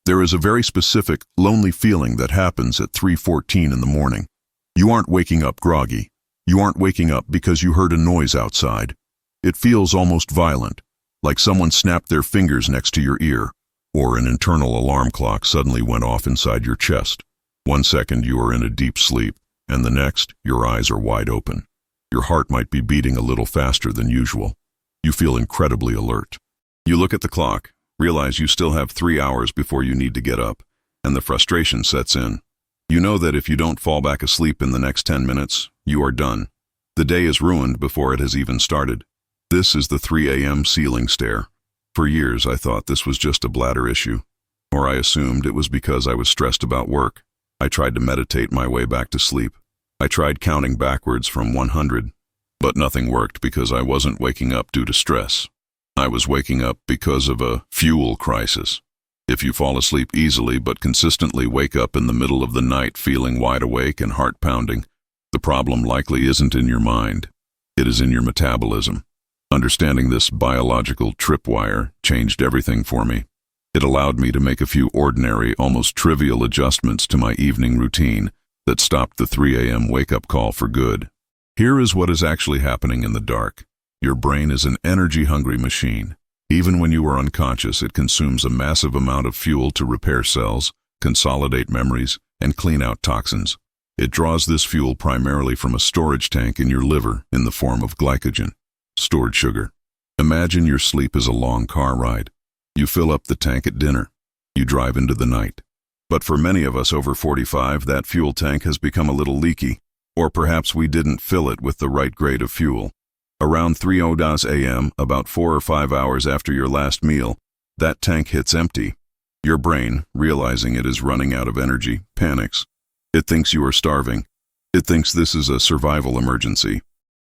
There is a very specific, lonely feeling that happens at 3:14 in the morning. You aren't waking up groggy. You aren't waking up because you heard a noise outside. It feels almost violent, like someone snapped their fingers next to your ear, or an internal alarm clock suddenly went off inside your chest. 1 second you are in a deep sleep, and the next, your eyes are wide open. Your heart might be beating a little faster than usual. You feel incredibly alert. You look at the clock, realize you still have 3 hours before you need to get up, and the frustration sets in. You know that if you don't fall back asleep in the next 10 minutes, you are done. The day is ruined before it has even started. This is the 3 a.m. ceiling stare. For years I thought this was just a bladder issue, or I assumed it was because I was stressed about work. I tried to meditate my way back to sleep. I tried counting backwards from 100, but nothing worked because I wasn't waking up due to stress. I was waking up because of a fuel crisis. If you fall asleep easily but consistently wake up in the middle of the night feeling wide awake and heart pounding, the problem likely isn't in your mind. It is in your metabolism. Understanding this biological tripwire changed everything for me. It allowed me to make a few ordinary, almost trivial adjustments to my evening routine that stopped the 3 a.m. wake-up call for good. Here is what is actually happening in the dark. Your brain is an energy-hungry machine. Even when you are unconscious, it consumes a massive amount of fuel to repair cells, consolidate memories, and clean out toxins. It draws this fuel primarily from a storage tank in your liver in the form of glycogen, stored sugar. Imagine your sleep is a long car ride. You fill up the tank at dinner. You drive into the night. But for many of us over 45, that fuel tank has become a little leaky, or perhaps we didn't fill it with the right grade of fuel. Around 3:00 a.m., about 4 or 5 hours after your last meal, that tank hits empty. Your brain, realizing it is running out of energy, panics. It thinks you are starving. It thinks this is a survival emergency.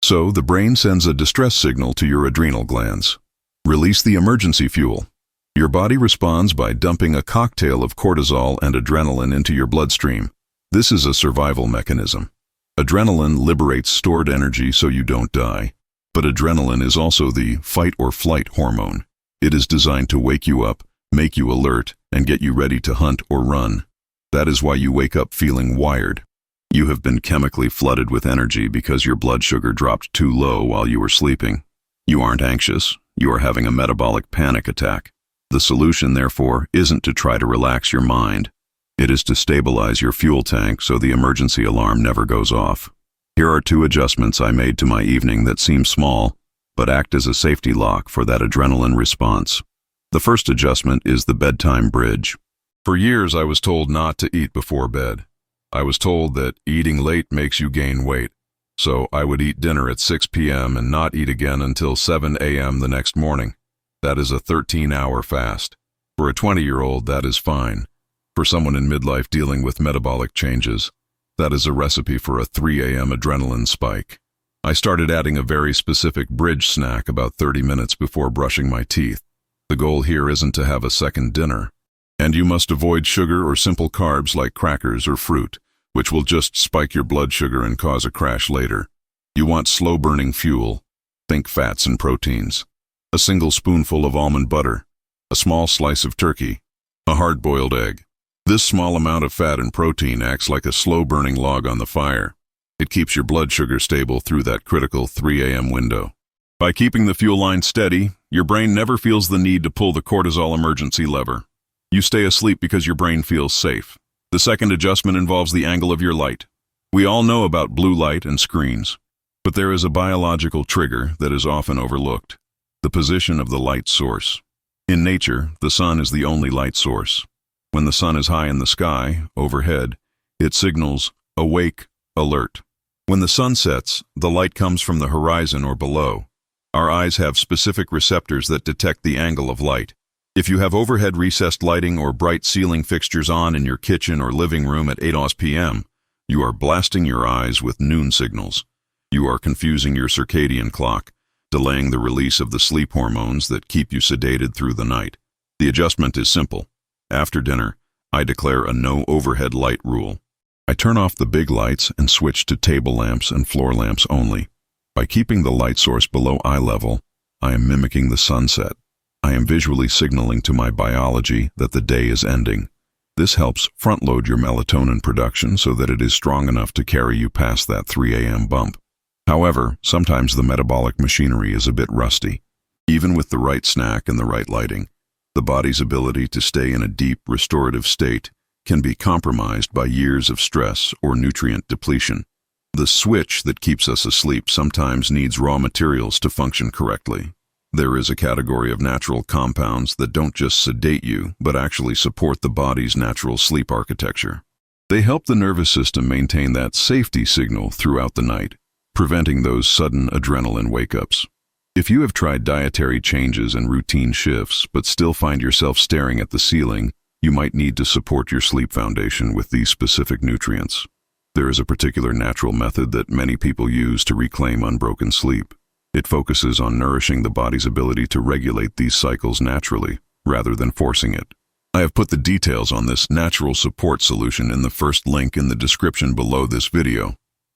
So the brain sends a distress signal to your adrenal glands. Release the emergency fuel. Your body responds by dumping a cocktail of cortisol and adrenaline into your bloodstream. This is a survival mechanism. Adrenaline liberates stored energy so you don't die. But adrenaline is also the fight or flight hormone. It is designed to wake you up, make you alert, and get you ready to hunt or run. That is why you wake up feeling wired. You have been chemically flooded with energy because your blood sugar dropped too low while you were sleeping. You aren't anxious. You are having a metabolic panic attack. The solution, therefore, isn't to try to relax your mind. It is to stabilize your fuel tank so the emergency alarm never goes off. Here are 2 adjustments I made to my evening that seem small, but act as a safety lock for that adrenaline response. The first adjustment is the bedtime bridge. For years I was told not to eat before bed. I was told that eating late makes you gain weight, so I would eat dinner at 6 p.m. and not eat again until 7 a.m. the next morning. That is a 13-hour fast. For a 20-year-old, that is fine. For someone in midlife dealing with metabolic changes, that is a recipe for a 3 a.m. adrenaline spike. I started adding a very specific bridge snack about 30 minutes before brushing my teeth. The goal here isn't to have a second dinner. And you must avoid sugar or simple carbs like crackers or fruit, which will just spike your blood sugar and cause a crash later. You want slow-burning fuel. Think fats and proteins. A single spoonful of almond butter. A small slice of turkey. A hard-boiled egg. This small amount of fat and protein acts like a slow-burning log on the fire. It keeps your blood sugar stable through that critical 3 a.m. window. By keeping the fuel line steady, your brain never feels the need to pull the cortisol emergency lever. You stay asleep because your brain feels safe. The second adjustment involves the angle of your light. We all know about blue light and screens, but there is a biological trigger that is often overlooked: the position of the light source. In nature, the sun is the only light source. When the sun is high in the sky, overhead, it signals awake, alert. When the sun sets, the light comes from the horizon or below. Our eyes have specific receptors that detect the angle of light. If you have overhead recessed lighting or bright ceiling fixtures on in your kitchen or living room at 8 p.m., you are blasting your eyes with noon signals. You are confusing your circadian clock, delaying the release of the sleep hormones that keep you sedated through the night. The adjustment is simple. After dinner, I declare a no overhead light rule. I turn off the big lights and switch to table lamps and floor lamps only. By keeping the light source below eye level, I am mimicking the sunset. I am visually signaling to my biology that the day is ending. This helps front-load your melatonin production so that it is strong enough to carry you past that 3 a.m. bump. However, sometimes the metabolic machinery is a bit rusty. Even with the right snack and the right lighting, the body's ability to stay in a deep, restorative state can be compromised by years of stress or nutrient depletion. The switch that keeps us asleep sometimes needs raw materials to function correctly. There is a category of natural compounds that don't just sedate you, but actually support the body's natural sleep architecture. They help the nervous system maintain that safety signal throughout the night, preventing those sudden adrenaline wake-ups. If you have tried dietary changes and routine shifts, but still find yourself staring at the ceiling, you might need to support your sleep foundation with these specific nutrients. There is a particular natural method that many people use to reclaim unbroken sleep. It focuses on nourishing the body's ability to regulate these cycles naturally, rather than forcing it. I have put the details on this natural support solution in the first link in the description below this video.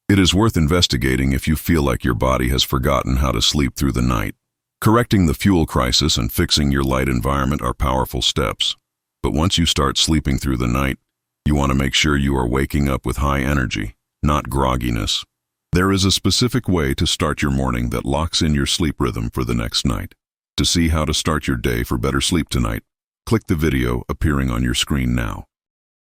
It is worth investigating if you feel like your body has forgotten how to sleep through the night. Correcting the fuel crisis and fixing your light environment are powerful steps. But once you start sleeping through the night, you want to make sure you are waking up with high energy, not grogginess. There is a specific way to start your morning that locks in your sleep rhythm for the next night. To see how to start your day for better sleep tonight, click the video appearing on your screen now.